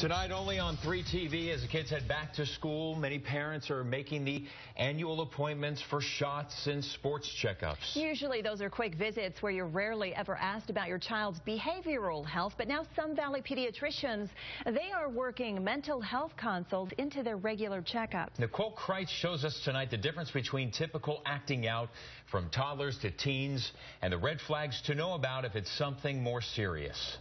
Tonight only on 3 TV as the kids head back to school. Many parents are making the annual appointments for shots and sports checkups. Usually those are quick visits where you're rarely ever asked about your child's behavioral health. But now some Valley pediatricians, they are working mental health consults into their regular checkups. Nicole Kreitz shows us tonight the difference between typical acting out from toddlers to teens and the red flags to know about if it's something more serious.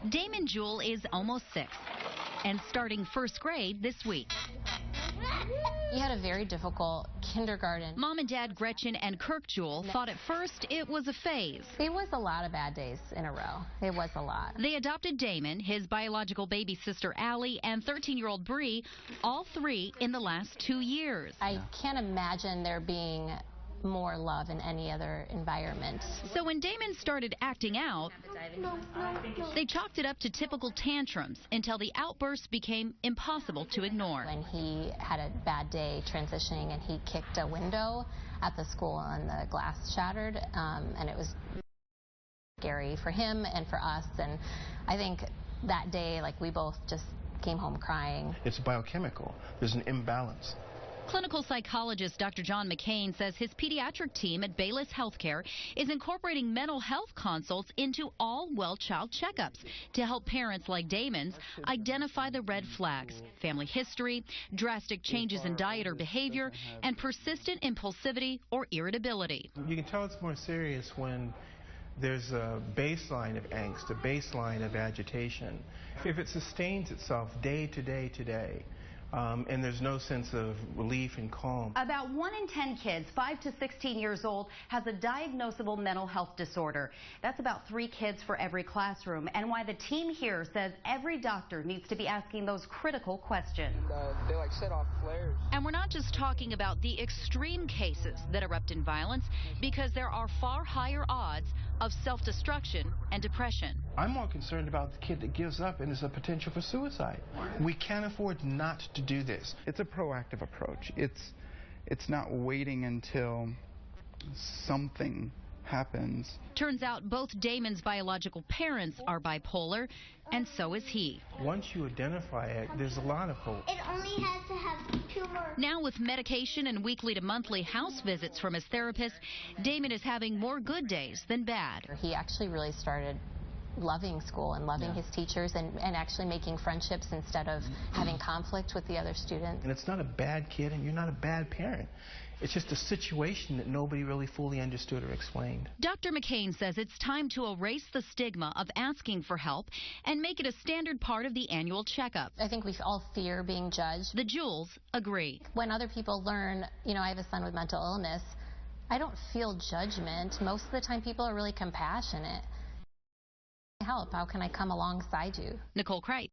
Damon Jewell is almost 6 and starting first grade this week. He had a very difficult kindergarten. Mom and Dad Gretchen and Kirk Jewell thought at first it was a phase. It was a lot of bad days in a row. It was a lot. They adopted Damon, his biological baby sister Allie, and 13-year-old Bree, all 3 in the last 2 years. I can't imagine there being more love in any other environment. So when Damon started acting out, they chalked it up to typical tantrums until the outbursts became impossible to ignore. When he had a bad day transitioning and he kicked a window at the school and the glass shattered, and it was scary for him and for us. And I think that day, like, we both just came home crying. It's biochemical. There's an imbalance. Clinical psychologist Dr. John McCain says his pediatric team at Bayless Healthcare is incorporating mental health consults into all well child checkups to help parents like Damon's identify the red flags: family history, drastic changes in diet or behavior, and persistent impulsivity or irritability. You can tell it's more serious when there's a baseline of angst, a baseline of agitation. If it sustains itself day to day to day, and there's no sense of relief and calm. About 1 in 10 kids 5 to 16 years old has a diagnosable mental health disorder. That's about 3 kids for every classroom, and why the team here says every doctor needs to be asking those critical questions. They like set off flares. And we're not just talking about the extreme cases that erupt in violence, because there are far higher odds of self-destruction and depression. I'm more concerned about the kid that gives up and is a potential for suicide. We can't afford not to do this. It's a proactive approach. It's not waiting until something happens. Turns out both Damon's biological parents are bipolar, and so is he. Once you identify it, there's a lot of hope. It only has to have 2 more. Now with medication and weekly to monthly house visits from his therapist, Damon is having more good days than bad. He actually really started loving school and loving his teachers and actually making friendships instead of having conflict with the other students. And it's not a bad kid and you're not a bad parent. It's just a situation that nobody really fully understood or explained. Dr. McCain says it's time to erase the stigma of asking for help and make it a standard part of the annual checkup. I think we all fear being judged. The Jewells agree. When other people learn, you know, I have a son with mental illness, I don't feel judgment. Most of the time people are really compassionate. Help, how can I come alongside you? Nicole Kreitz.